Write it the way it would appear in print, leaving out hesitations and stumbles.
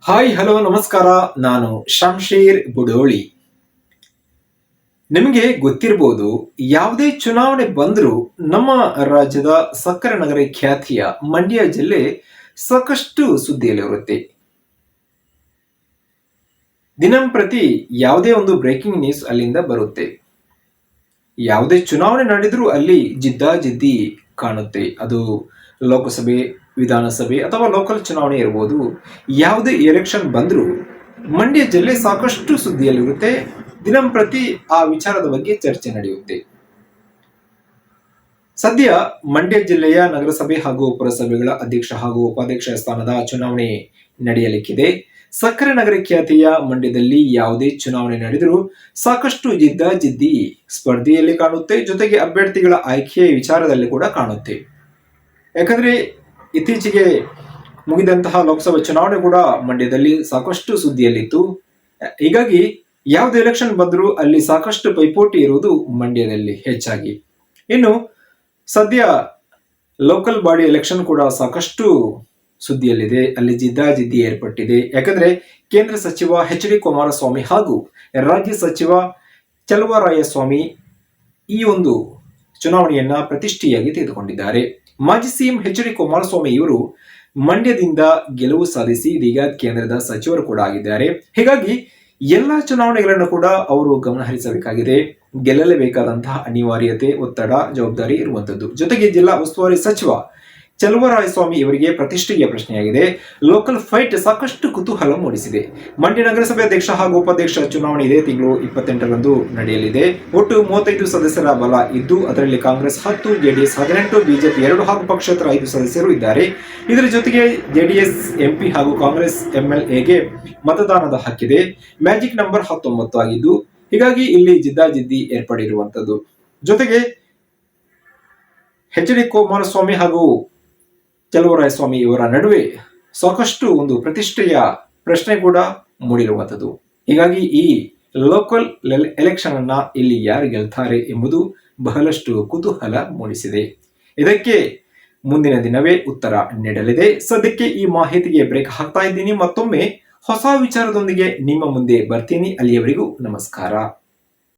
Hi hello ನಮಸ್ಕಾರ. ನಾನು ಶಂಶೀರ್ ಬುಡೋಳಿ. ನಿಮಗೆ ಗೊತ್ತಿರಬಹುದು, ಯಾವುದೇ ಚುನಾವಣೆ ಬಂದರೂ ನಮ್ಮ ರಾಜ್ಯದ ಸಕ್ಕರೆ ನಗರ ಖ್ಯಾತಿಯ ಮಂಡ್ಯ ಜಿಲ್ಲೆ ಸಾಕಷ್ಟು ಸುದ್ದಿಯಲ್ಲಿರುತ್ತೆ. ದಿನಂಪ್ರತಿ ಯಾವುದೇ ಒಂದು ಬ್ರೇಕಿಂಗ್ ನ್ಯೂಸ್ ಅಲ್ಲಿಂದ ಬರುತ್ತೆ. ಯಾವುದೇ ಚುನಾವಣೆ ನಡೆದರೂ ಅಲ್ಲಿ ಜಿದ್ದಾಜಿದ್ದಿ ಕಾಣುತ್ತೆ. ಅದು ಲೋಕಸಭೆ, ವಿಧಾನಸಭೆ ಅಥವಾ ಲೋಕಲ್ ಚುನಾವಣೆ ಇರಬಹುದು. ಯಾವುದೇ ಎಲೆಕ್ಷನ್ ಬಂದರೂ ಮಂಡ್ಯ ಜಿಲ್ಲೆ ಸಾಕಷ್ಟು ಸುದ್ದಿಯಲ್ಲಿರುತ್ತೆ. ದಿನಂಪ್ರತಿ ಆ ವಿಚಾರದ ಬಗ್ಗೆ ಚರ್ಚೆ ನಡೆಯುತ್ತೆ. ಸದ್ಯ ಮಂಡ್ಯ ಜಿಲ್ಲೆಯ ನಗರಸಭೆ ಹಾಗೂ ಪುರಸಭೆಗಳ ಅಧ್ಯಕ್ಷ ಹಾಗೂ ಉಪಾಧ್ಯಕ್ಷ ಸ್ಥಾನದ ಚುನಾವಣೆ ನಡೆಯಲಿಕ್ಕಿದೆ. ಸಕ್ಕರೆ ನಗರ ಖ್ಯಾತಿಯ ಮಂಡ್ಯದಲ್ಲಿ ಯಾವುದೇ ಚುನಾವಣೆ ನಡೆದರೂ ಸಾಕಷ್ಟು ಜಿದ್ದಾಜಿದ್ದಿ ಸ್ಪರ್ಧೆಯಲ್ಲಿ ಕಾಣುತ್ತೆ. ಜೊತೆಗೆ ಅಭ್ಯರ್ಥಿಗಳ ಆಯ್ಕೆಯ ವಿಚಾರದಲ್ಲಿ ಕೂಡ ಕಾಣುತ್ತೆ. ಯಾಕಂದ್ರೆ ಇತ್ತೀಚೆಗೆ ಮುಗಿದಂತಹ ಲೋಕಸಭಾ ಚುನಾವಣೆ ಕೂಡ ಮಂಡ್ಯದಲ್ಲಿ ಸಾಕಷ್ಟು ಸುದ್ದಿಯಲ್ಲಿತ್ತು. ಹೀಗಾಗಿ ಯಾವುದೇ ಎಲೆಕ್ಷನ್ ಬಂದರೂ ಅಲ್ಲಿ ಸಾಕಷ್ಟು ಪೈಪೋಟಿ ಇರುವುದು ಮಂಡ್ಯದಲ್ಲಿ ಹೆಚ್ಚಾಗಿ. ಇನ್ನು ಸದ್ಯ ಲೋಕಲ್ ಬಾಡಿ ಎಲೆಕ್ಷನ್ ಕೂಡ ಸಾಕಷ್ಟು ಸುದ್ದಿಯಲ್ಲಿದೆ. ಅಲ್ಲಿ ಜಿದ್ದಾಜಿದ್ದಿ ಏರ್ಪಟ್ಟಿದೆ. ಯಾಕಂದ್ರೆ ಕೇಂದ್ರ ಸಚಿವ ಎಚ್.ಡಿ. ಕುಮಾರಸ್ವಾಮಿ ಹಾಗೂ ರಾಜ್ಯ ಸಚಿವ ಚಲುವರಾಯಸ್ವಾಮಿ ಈ ಒಂದು ಚುನಾವಣೆಯನ್ನ ಪ್ರತಿಷ್ಠೆಯಾಗಿ ತೆಗೆದುಕೊಂಡಿದ್ದಾರೆ. ಮಾಜಿ ಸಿಎಂ ಎಚ್.ಡಿ. ಕುಮಾರಸ್ವಾಮಿ ಇವರು ಮಂಡ್ಯದಿಂದ ಗೆಲುವು ಸಾಧಿಸಿ ಇದೀಗ ಕೇಂದ್ರದ ಸಚಿವರು ಕೂಡ ಆಗಿದ್ದಾರೆ. ಹೀಗಾಗಿ ಎಲ್ಲಾ ಚುನಾವಣೆಗಳನ್ನು ಕೂಡ ಅವರು ಗಮನಹರಿಸಬೇಕಾಗಿದೆ. ಗೆಲ್ಲಲೇಬೇಕಾದಂತಹ ಅನಿವಾರ್ಯತೆ, ಒತ್ತಡ, ಜವಾಬ್ದಾರಿ ಇರುವಂತದ್ದು. ಜೊತೆಗೆ ಜಿಲ್ಲಾ ಉಸ್ತುವಾರಿ ಸಚಿವ ಚಲುವರಾಯಸ್ವಾಮಿ ಇವರಿಗೆ ಪ್ರತಿಷ್ಠೆಯ ಪ್ರಶ್ನೆಯಾಗಿದೆ. ಲೋಕಲ್ ಫೈಟ್ ಸಾಕಷ್ಟು ಕುತೂಹಲ ಮೂಡಿಸಿದೆ. ಮಂಡ್ಯ ನಗರಸಭೆ ಅಧ್ಯಕ್ಷ ಹಾಗೂ ಉಪಾಧ್ಯಕ್ಷ ಚುನಾವಣೆ ಇದೇ ತಿಂಗಳು 28ರಂದು ನಡೆಯಲಿದೆ. ಒಟ್ಟು 35 ಸದಸ್ಯರ ಬಲ ಇದ್ದು ಅದರಲ್ಲಿ ಕಾಂಗ್ರೆಸ್ 10, ಜೆಡಿಎಸ್ 18, ಬಿಜೆಪಿ 2 ಹಾಗೂ ಪಕ್ಷೇತರ 5 ಸದಸ್ಯರು ಇದ್ದಾರೆ. ಇದರ ಜೊತೆಗೆ ಜೆಡಿಎಸ್ ಎಂಪಿ ಹಾಗೂ ಕಾಂಗ್ರೆಸ್ ಎಂಎಲ್ಎಗೆ ಮತದಾನದ ಹಕ್ಕಿದೆ. ಮ್ಯಾಜಿಕ್ ನಂಬರ್ 19 ಆಗಿದ್ದು ಹೀಗಾಗಿ ಇಲ್ಲಿ ಜಿದ್ದಾಜಿದ್ದಿ ಏರ್ಪಡಿರುವಂತದ್ದು. ಜೊತೆಗೆ ಎಚ್.ಡಿ. ಕುಮಾರಸ್ವಾಮಿ ಹಾಗೂ ಚಲುವರಾಯಸ್ವಾಮಿ ಇವರ ನಡುವೆ ಸಾಕಷ್ಟು ಒಂದು ಪ್ರತಿಷ್ಠೆಯ ಪ್ರಶ್ನೆ ಕೂಡ ಮೂಡಿರುವಂಥದ್ದು. ಹೀಗಾಗಿ ಈ ಲೋಕಲ್ ಎಲೆಕ್ಷನ್ ಅನ್ನ ಇಲ್ಲಿ ಯಾರು ಗೆಲ್ತಾರೆ ಎಂಬುದು ಬಹಳಷ್ಟು ಕುತೂಹಲ ಮೂಡಿಸಿದೆ. ಇದಕ್ಕೆ ಮುಂದಿನ ದಿನವೇ ಉತ್ತರ ನೀಡಲಿದೆ. ಸದ್ಯಕ್ಕೆ ಈ ಮಾಹಿತಿಗೆ ಬ್ರೇಕ್ ಹಾಕ್ತಾ ಇದ್ದೀನಿ. ಮತ್ತೊಮ್ಮೆ ಹೊಸ ವಿಚಾರದೊಂದಿಗೆ ನಿಮ್ಮ ಮುಂದೆ ಬರ್ತೀನಿ. ಅಲ್ಲಿಯವರೆಗೂ ನಮಸ್ಕಾರ.